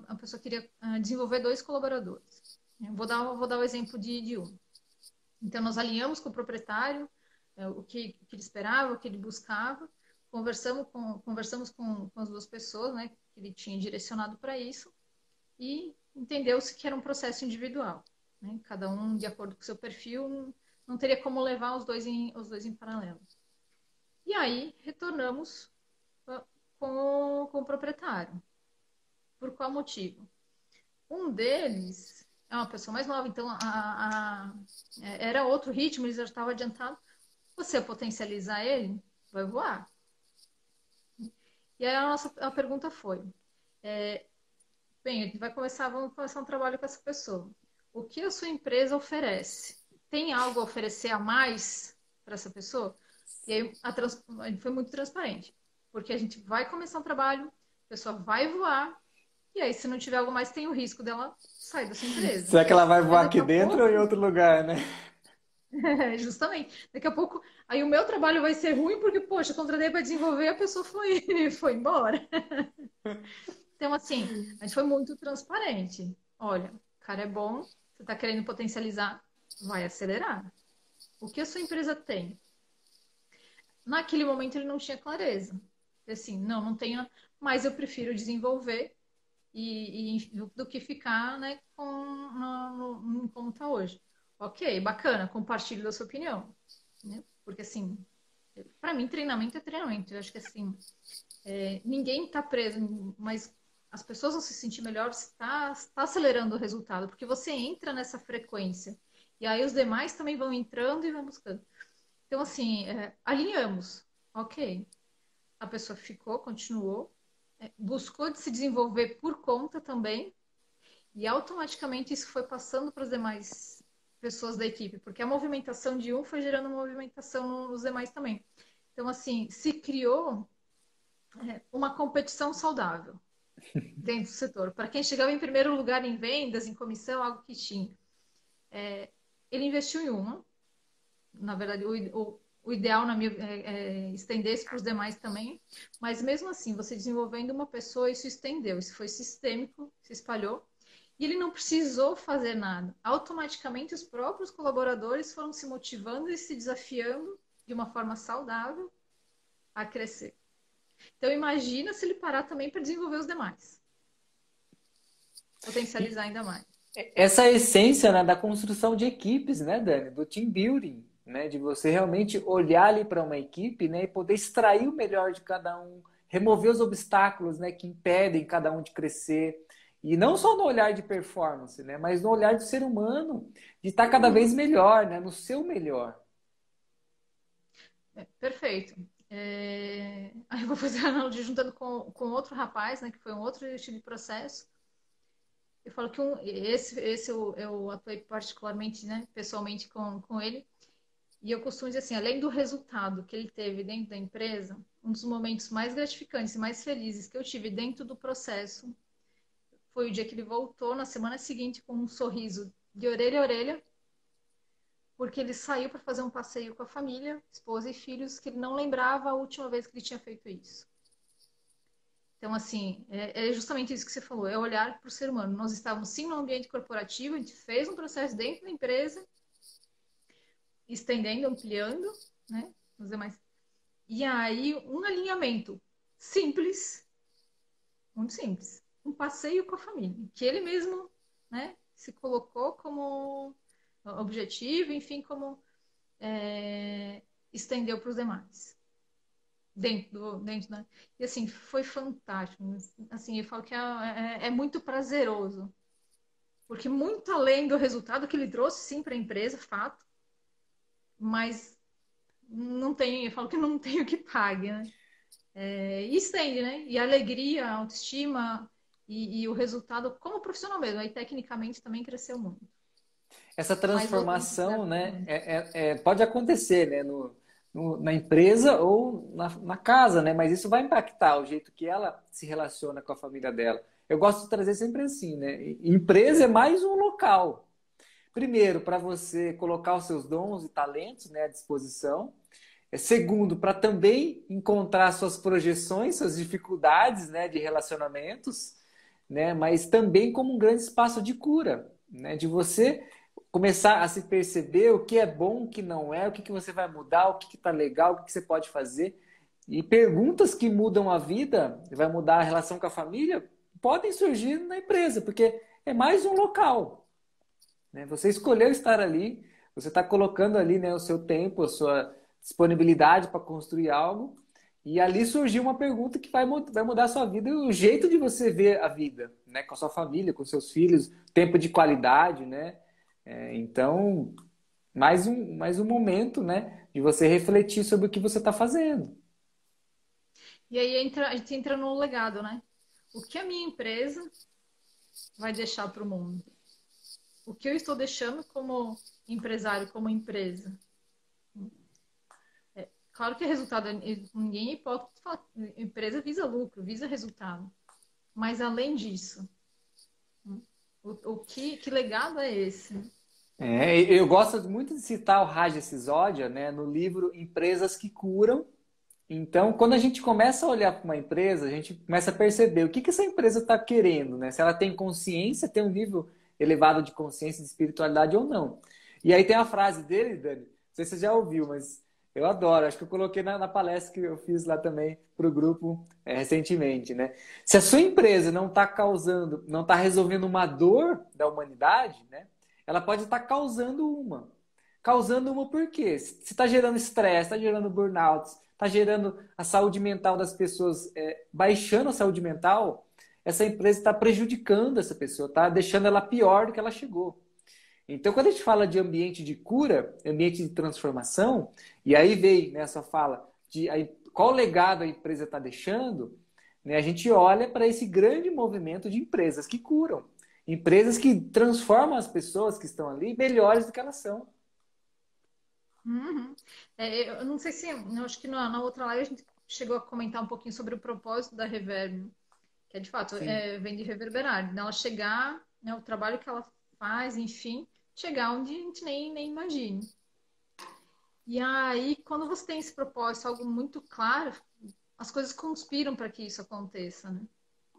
a pessoa queria desenvolver 2 colaboradores. Vou dar o exemplo de um. Então, nós alinhamos com o proprietário, o que ele esperava, o que ele buscava, conversamos com as 2 pessoas, né, que ele tinha direcionado para isso, e entendeu-se que era um processo individual, né, cada um de acordo com o seu perfil, não teria como levar os dois em paralelo. E aí, retornamos com o proprietário. Por qual motivo? Um deles é uma pessoa mais nova, então era outro ritmo, ele já estava adiantado. Você potencializar ele, vai voar. E aí a pergunta foi, bem, a gente vamos começar um trabalho com essa pessoa. O que a sua empresa oferece? Tem algo a oferecer a mais para essa pessoa? E aí a gente foi muito transparente, porque a gente vai começar um trabalho, a pessoa vai voar, e aí se não tiver algo mais, tem o risco dela sair da sua empresa. Será que ela vai Aí voar daqui aqui a dentro ou em pouco, outro lugar, né? justamente, daqui a pouco, aí o meu trabalho vai ser ruim porque, poxa, eu contratei para desenvolver, a pessoa foi embora. Então, assim, a gente foi muito transparente. Olha, o cara é bom, você está querendo potencializar, vai acelerar. O que a sua empresa tem? Naquele momento ele não tinha clareza. Assim, não tenho, mas eu prefiro desenvolver do que ficar, né, como está hoje. Ok, bacana, compartilho da sua opinião. Né? Porque, assim, para mim, treinamento é treinamento. Eu acho que, assim, ninguém está preso, mas as pessoas vão se sentir melhor se está acelerando o resultado, porque você entra nessa frequência. E aí os demais também vão entrando e vão buscando. Então, assim, alinhamos. Ok. A pessoa ficou, continuou, buscou de se desenvolver por conta também, e automaticamente isso foi passando para as demais pessoas da equipe, porque a movimentação de um foi gerando movimentação nos demais também. Então, assim, se criou uma competição saudável dentro do setor. Para quem chegava em primeiro lugar em vendas, em comissão, algo que tinha. Ele investiu em uma. Na verdade, o ideal na minha, estender-se para os demais também. Mas mesmo assim, você desenvolvendo uma pessoa, isso estendeu. Isso foi sistêmico, se espalhou. E ele não precisou fazer nada. Automaticamente, os próprios colaboradores foram se motivando e se desafiando de uma forma saudável a crescer. Então, imagina se ele parar também para desenvolver os demais. Potencializar ainda mais. Essa é a essência, né, da construção de equipes, né, Dani? Do team building. né? De você realmente olhar ali para uma equipe, né? E poder extrair o melhor de cada um, remover os obstáculos, né? Que impedem cada um de crescer. E não só no olhar de performance, né? Mas no olhar do ser humano, de estar cada vez melhor, né? No seu melhor. Perfeito. Aí eu vou fazer a analogia juntando com outro rapaz, né, que foi um outro estilo de processo. Eu falo que esse eu atuei particularmente, né, pessoalmente com ele. E eu costumo dizer assim, além do resultado que ele teve dentro da empresa, um dos momentos mais gratificantes e mais felizes que eu tive dentro do processo foi o dia que ele voltou na semana seguinte com um sorriso de orelha a orelha, porque ele saiu para fazer um passeio com a família, esposa e filhos, que ele não lembrava a última vez que ele tinha feito isso. Então, assim, é justamente isso que você falou, é olhar para o ser humano. Nós estávamos, sim, no ambiente corporativo, a gente fez um processo dentro da empresa, estendendo, ampliando, né, os demais. E aí, um alinhamento simples, muito simples, um passeio com a família, que ele mesmo, né, se colocou como objetivo, enfim, como estendeu para os demais. Dentro da... E assim, foi fantástico. Assim, eu falo que é muito prazeroso. Porque muito além do resultado que ele trouxe, sim, para a empresa, fato, mas não tem, eu falo que não tem o que pague, né? E estende, né? E a alegria, a autoestima e o resultado como profissional mesmo. Aí, tecnicamente, também cresceu muito. Essa Mas outros transformação, né, muito. pode acontecer, né, na empresa ou na casa, né, mas isso vai impactar o jeito que ela se relaciona com a família dela. Eu gosto de trazer sempre assim, né? Empresa é mais um local. Primeiro, para você colocar os seus dons e talentos, né, à disposição. Segundo, para também encontrar suas projeções, suas dificuldades, né, de relacionamentos, né, mas também como um grande espaço de cura, né, de você começar a se perceber o que é bom, o que não é, o que você vai mudar, o que está legal, o que você pode fazer. E perguntas que mudam a vida, vai mudar a relação com a família, podem surgir na empresa, porque é mais um local, né? Você escolheu estar ali, você está colocando ali, né, o seu tempo, a sua disponibilidade para construir algo, e ali surgiu uma pergunta que vai mudar a sua vida e o jeito de você ver a vida, né, com a sua família, com seus filhos, tempo de qualidade, né? Então, mais um momento, né, de você refletir sobre o que você está fazendo. E aí a gente entra no legado, né? O que a minha empresa vai deixar para o mundo? O que eu estou deixando como empresário, como empresa? Claro que é resultado, ninguém é hipócrita, fala, empresa visa lucro, visa resultado. Mas além disso, que legado é esse? Eu gosto muito de citar o Raja Sisodia, né, no livro Empresas que Curam. Então, quando a gente começa a olhar para uma empresa, a gente começa a perceber o que essa empresa está querendo, né? Se ela tem consciência, tem um nível elevado de consciência e de espiritualidade ou não. E aí tem a frase dele, Dani, não sei se você já ouviu, mas eu adoro, acho que eu coloquei na palestra que eu fiz lá também para o grupo recentemente, né? Se a sua empresa não está causando, não está resolvendo uma dor da humanidade, né? Ela pode estar causando uma. Causando uma por quê? Se está gerando estresse, está gerando burnout, está gerando a saúde mental das pessoas, baixando a saúde mental, essa empresa está prejudicando essa pessoa, está deixando ela pior do que ela chegou. Então, quando a gente fala de ambiente de cura, ambiente de transformação, e aí veio nessa fala de qual legado a empresa está deixando, né, a gente olha para esse grande movimento de empresas que curam. Empresas que transformam as pessoas que estão ali melhores do que elas são. Uhum. Eu não sei se, eu acho que na outra live a gente chegou a comentar um pouquinho sobre o propósito da Reverb, que é de fato, Sim. vem de reverberar, dela chegar, né, o trabalho que ela faz, enfim, chegar onde a gente nem imagine. E aí, quando você tem esse propósito, algo muito claro, as coisas conspiram para que isso aconteça, né?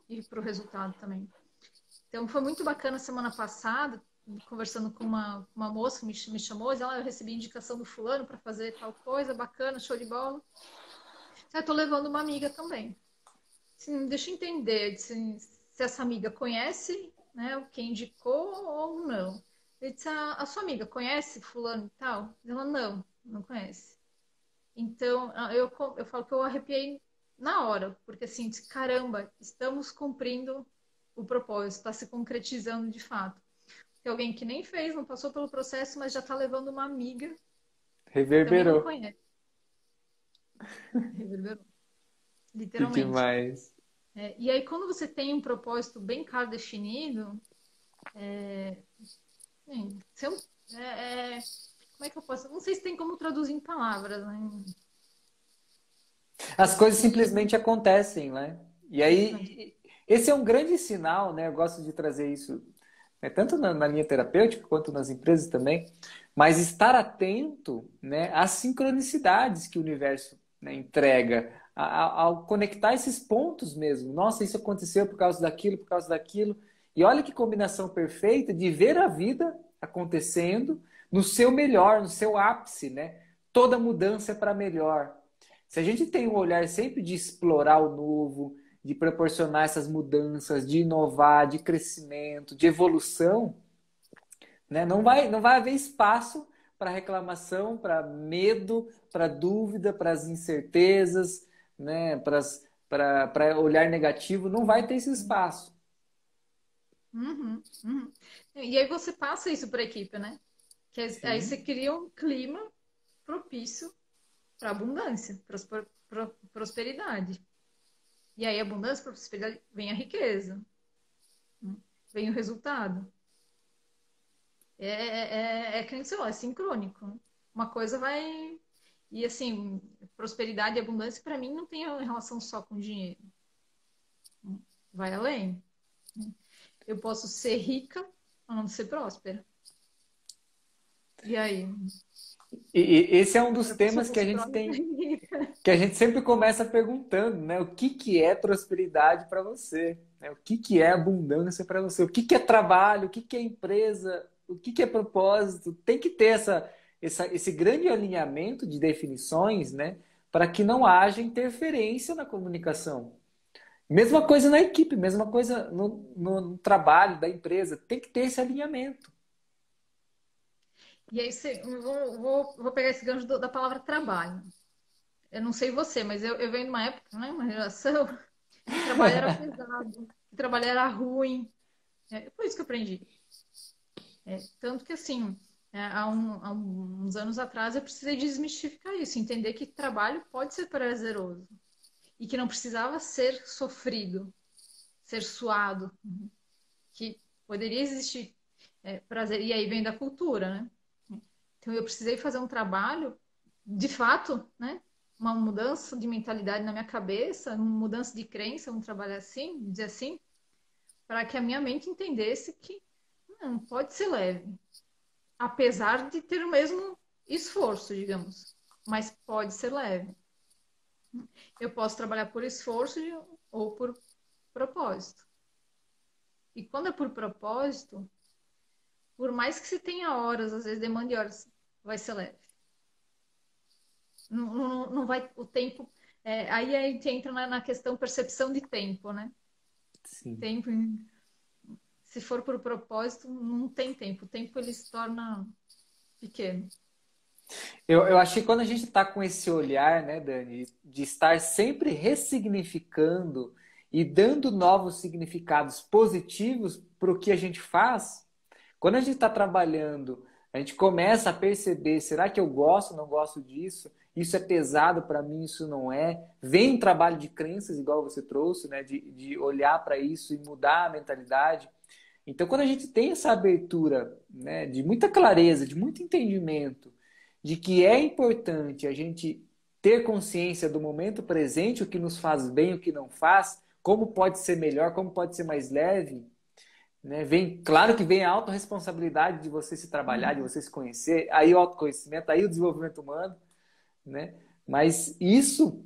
E para o resultado também. Então, foi muito bacana semana passada, conversando com uma moça que me chamou, e ela, eu recebi indicação do fulano para fazer tal coisa, bacana, show de bola. Eu tô levando uma amiga também. Assim, deixa eu entender se essa amiga conhece, né, quem indicou ou não. Ele disse, a sua amiga conhece fulano e tal? Ela, não, não conhece. Então, eu falo que eu arrepiei na hora, porque assim, disse, caramba, estamos cumprindo o propósito, está se concretizando de fato. Tem alguém que nem fez, não passou pelo processo, mas já está levando uma amiga que também não Reverberou. conhece. Reverberou, Que literalmente. demais. E aí, quando você tem um propósito bem claro definido, você, como é que eu posso? Não sei se tem como traduzir em palavras, né? As coisas simplesmente acontecem, né? E Simplesmente. aí, esse é um grande sinal, né? Eu gosto de trazer isso, né? Tanto na linha terapêutica quanto nas empresas também, mas estar atento, né, às sincronicidades que o universo, né, entrega, ao conectar esses pontos mesmo. Nossa, isso aconteceu por causa daquilo, por causa daquilo. E olha que combinação perfeita de ver a vida acontecendo no seu melhor, no seu ápice, né? Toda mudança é para melhor. Se a gente tem um olhar sempre de explorar o novo, de proporcionar essas mudanças, de inovar, de crescimento, de evolução, né? Não vai haver espaço para reclamação, para medo, para dúvida, para as incertezas, né? Para olhar negativo, não vai ter esse espaço. Uhum, uhum. E aí você passa isso para a equipe, né? Aí você Sim. cria um clima propício para abundância, prosperidade. E aí, abundância, prosperidade, vem a riqueza, né? Vem o resultado. Que nem você falou, é sincrônico, né? Uma coisa vai. E assim, prosperidade e abundância, para mim, não tem relação só com dinheiro, né? Vai além. Eu posso ser rica, mas não ser próspera. E aí? E esse é um dos A pessoa temas que a fosse gente próspera tem, e rica. que a gente sempre começa perguntando, né? O que que é prosperidade para você? Né? O que que é abundância para você? O que que é trabalho? O que que é empresa? O que que é propósito? Tem que ter esse grande alinhamento de definições, né? Para que não haja interferência na comunicação. Mesma coisa na equipe, mesma coisa no trabalho da empresa. Tem que ter esse alinhamento. E aí, vou pegar esse gancho da palavra trabalho. Eu não sei você, mas eu venho de uma época, né, uma geração, que trabalho era pesado, que trabalho era ruim. Foi isso que eu aprendi. Tanto que, assim, há uns anos atrás, eu precisei desmistificar isso, entender que trabalho pode ser prazeroso e que não precisava ser sofrido, ser suado, que poderia existir prazer. E aí vem da cultura, né? Então, eu precisei fazer um trabalho, de fato, né? Uma mudança de mentalidade na minha cabeça, uma mudança de crença, vamos trabalhar assim, dizer assim, para que a minha mente entendesse que não pode ser leve, apesar de ter o mesmo esforço, digamos, mas pode ser leve. Eu posso trabalhar por esforço ou por propósito. E quando é por propósito, por mais que se tenha horas, às vezes demande horas, vai ser leve. Não vai o tempo. Aí a gente entra na questão percepção de tempo, né? Sim. Tempo, se for por propósito, não tem tempo. O tempo ele se torna pequeno. Eu acho que quando a gente está com esse olhar, né, Dani, de estar sempre ressignificando e dando novos significados positivos para o que a gente faz, quando a gente está trabalhando, a gente começa a perceber: será que eu gosto, não gosto disso? Isso é pesado para mim, isso não é. Vem um trabalho de crenças, igual você trouxe, né, de olhar para isso e mudar a mentalidade. Então, quando a gente tem essa abertura, né, de muita clareza, de muito entendimento, de que é importante a gente ter consciência do momento presente, o que nos faz bem, o que não faz, como pode ser melhor, como pode ser mais leve, né? Claro que vem a autorresponsabilidade de você se trabalhar, de você se conhecer, aí o autoconhecimento, aí o desenvolvimento humano, né? Mas isso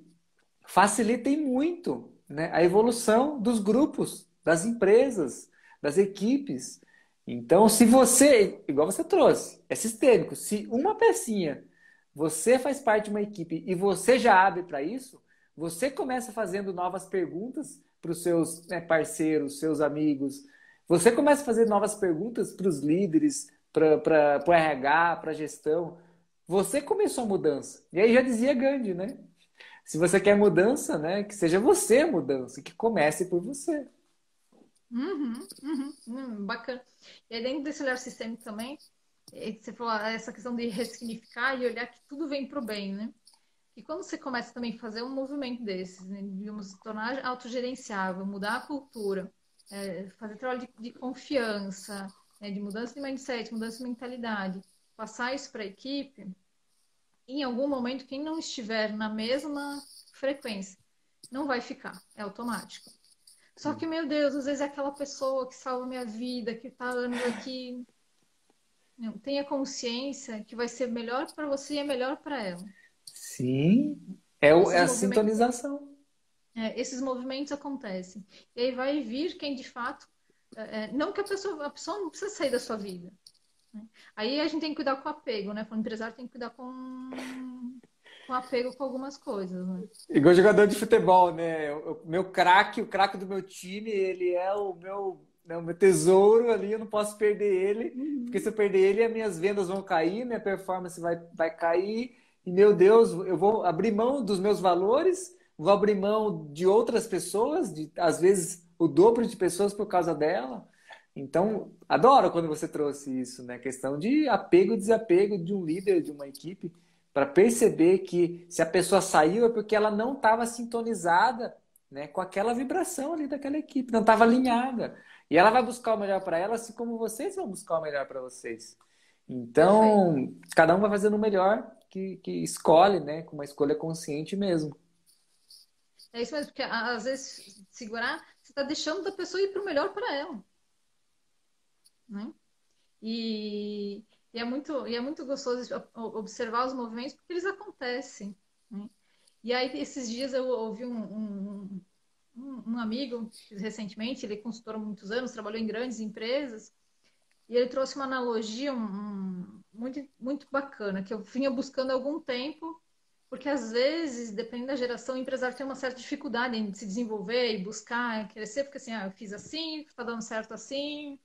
facilita e muito, né, a evolução dos grupos, das empresas, das equipes. Então, se você, igual você trouxe, é sistêmico. Se uma pecinha, você faz parte de uma equipe e você já abre para isso, você começa fazendo novas perguntas para os seus, né, parceiros, seus amigos. Você começa a fazer novas perguntas para os líderes, para o RH, para a gestão. Você começou a mudança. E aí já dizia Gandhi, né? Se você quer mudança, né, que seja você a mudança, que comece por você. Bacana. E aí, dentro desse olhar sistêmico também, você falou essa questão de ressignificar e olhar que tudo vem para o bem, né? E quando você começa também a fazer um movimento desses, né, de se tornar autogerenciável, mudar a cultura, fazer trabalho de confiança, de mudança de mindset, mudança de mentalidade, passar isso para a equipe, em algum momento, quem não estiver na mesma frequência não vai ficar, é automático. Só que, meu Deus, às vezes é aquela pessoa que salva minha vida, que está anos aqui. Não, tenha consciência que vai ser melhor para você e é melhor para ela. Sim, é Esses a movimentos, sintonização. esses movimentos acontecem. E aí vai vir quem de fato. Não que a pessoa não precisa sair da sua vida. Né? Aí a gente tem que cuidar com apego, né? O empresário tem que cuidar com apego com algumas coisas, né? Igual jogador de futebol, né? Meu craque, o craque do meu time, ele é o meu, né, o meu tesouro ali, eu não posso perder ele, porque se eu perder ele, as minhas vendas vão cair, minha performance vai cair, e meu Deus, eu vou abrir mão dos meus valores, vou abrir mão de outras pessoas, de às vezes o dobro de pessoas por causa dela. Então, adoro quando você trouxe isso, né? Questão de apego e desapego de um líder, de uma equipe para perceber que se a pessoa saiu é porque ela não estava sintonizada, né, com aquela vibração ali daquela equipe, não estava alinhada. E ela vai buscar o melhor para ela, assim como vocês vão buscar o melhor para vocês. Perfeito. Então, cada um vai fazendo o melhor que escolhe, né, com uma escolha consciente mesmo. É isso mesmo, porque às vezes segurar, você está deixando da pessoa ir para o melhor para ela. Né? E, e é muito gostoso observar os movimentos porque eles acontecem. Né? E aí, esses dias eu ouvi um amigo, recentemente, ele é consultor há muitos anos, trabalhou em grandes empresas, e ele trouxe uma analogia muito, muito bacana, que eu vinha buscando há algum tempo, porque às vezes, dependendo da geração, o empresário tem uma certa dificuldade em se desenvolver e buscar crescer, porque assim, eu fiz assim, está dando certo assim,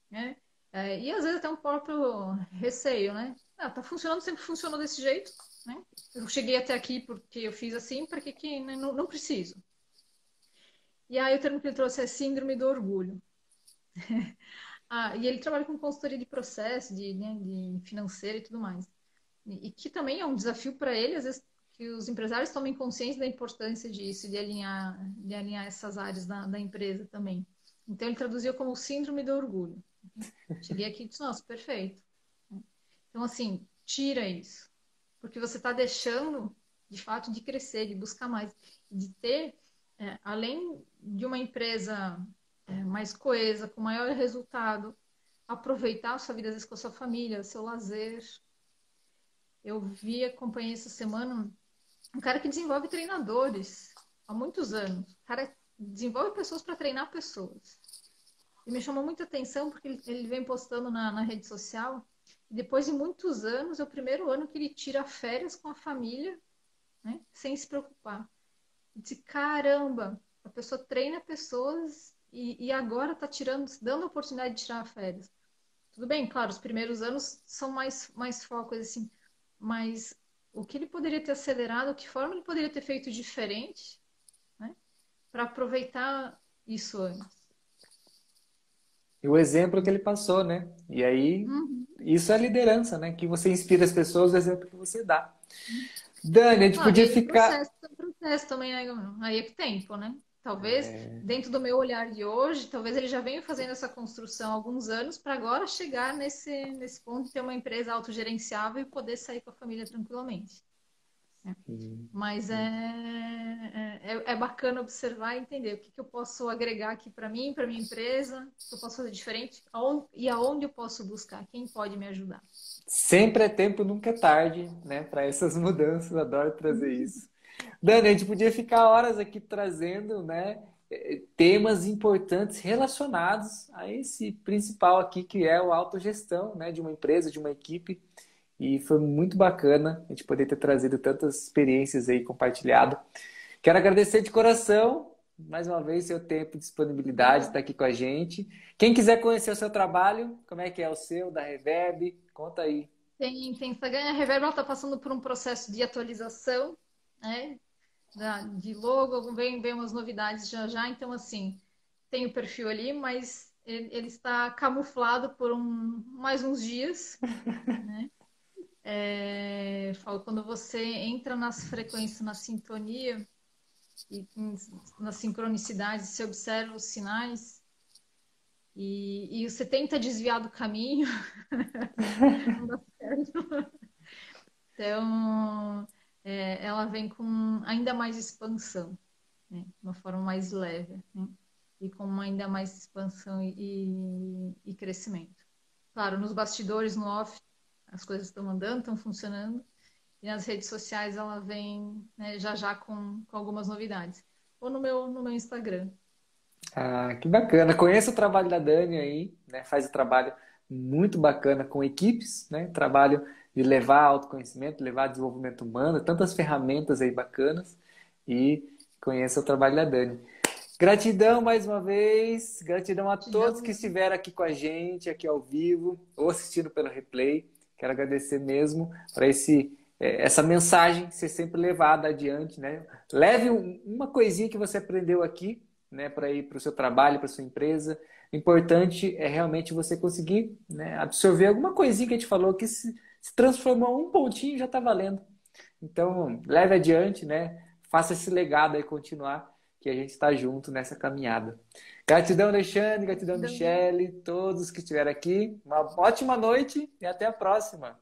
né? E às vezes até um próprio receio, né? Tá funcionando, sempre funcionou desse jeito, né? Eu cheguei até aqui porque eu fiz assim, para que né, não preciso? E aí o termo que ele trouxe é síndrome do orgulho. E ele trabalha com consultoria de processo, né, de financeiro e tudo mais. E que também é um desafio para ele, às vezes, que os empresários tomem consciência da importância disso, de alinhar essas áreas da empresa também. Então ele traduziu como síndrome do orgulho. Cheguei aqui e disse, nossa, perfeito. Então, assim, tira isso. Porque você está deixando, de fato, de crescer, de buscar mais. De ter, além de uma empresa mais coesa, com maior resultado, aproveitar a sua vida, às vezes, com a sua família, seu lazer. Eu acompanhei essa semana um cara que desenvolve treinadores há muitos anos. O cara desenvolve pessoas para treinar pessoas. E me chamou muita atenção porque ele vem postando na rede social. E depois de muitos anos, é o primeiro ano que ele tira férias com a família, né, sem se preocupar. E disse, caramba, a pessoa treina pessoas e agora está dando a oportunidade de tirar férias. Tudo bem, claro, os primeiros anos são mais focos, assim, mas o que ele poderia ter acelerado, que forma ele poderia ter feito diferente, né, para aproveitar isso antes. E o exemplo que ele passou, né? E aí, Uhum. isso é liderança, né? Que você inspira as pessoas, o exemplo que você dá. Dani, a gente Claro, e podia aí ficar. o processo também, aí é que tempo, né? Talvez, dentro do meu olhar de hoje, talvez ele já venha fazendo essa construção há alguns anos para agora chegar nesse ponto de ter uma empresa autogerenciável e poder sair com a família tranquilamente. Mas é bacana observar e entender o que eu posso agregar aqui para mim, para minha empresa, o que eu posso fazer diferente e aonde eu posso buscar, quem pode me ajudar. Sempre é tempo, nunca é tarde, né? Para essas mudanças, adoro trazer isso. Dani, a gente podia ficar horas aqui trazendo, né, temas importantes relacionados a esse principal aqui, que é a autogestão, né, de uma empresa, de uma equipe. E foi muito bacana a gente poder ter trazido tantas experiências aí compartilhado. Quero agradecer de coração, mais uma vez, seu tempo e disponibilidade está aqui com a gente. Quem quiser conhecer o seu trabalho, como é que é o seu, da Reverb? Conta aí. Tem Instagram. A Reverb está passando por um processo de atualização, né? De logo, vem umas novidades já já. Então, assim, tem o perfil ali, mas ele está camuflado por mais uns dias, né? Falo, quando você entra nas frequências, na sintonia e nas sincronicidades, você observa os sinais e você tenta desviar do caminho, não dá certo. Então, ela vem com ainda mais expansão, né? Uma forma mais leve, né? E com ainda mais expansão e crescimento. Claro, nos bastidores, no off, as coisas estão andando, estão funcionando. E nas redes sociais ela vem, né, já já com algumas novidades. Ou no meu Instagram. Ah, que bacana. Conheça o trabalho da Dani aí, né? Faz um trabalho muito bacana com equipes, né? Trabalho de levar autoconhecimento, levar desenvolvimento humano, tantas ferramentas aí bacanas. E conheça o trabalho da Dani. Gratidão mais uma vez, gratidão a todos que estiveram aqui com a gente, aqui ao vivo, ou assistindo pelo replay. Quero agradecer mesmo para essa mensagem ser sempre levada adiante, né? Leve uma coisinha que você aprendeu aqui, né, para ir para o seu trabalho, para sua empresa. O importante é realmente você conseguir, né, absorver alguma coisinha que a gente falou que se transformou um pontinho já está valendo. Então, leve adiante, né? Faça esse legado aí continuar, que a gente está junto nessa caminhada. Gratidão, Alexandre, gratidão, Michele, todos que estiveram aqui. Uma ótima noite e até a próxima.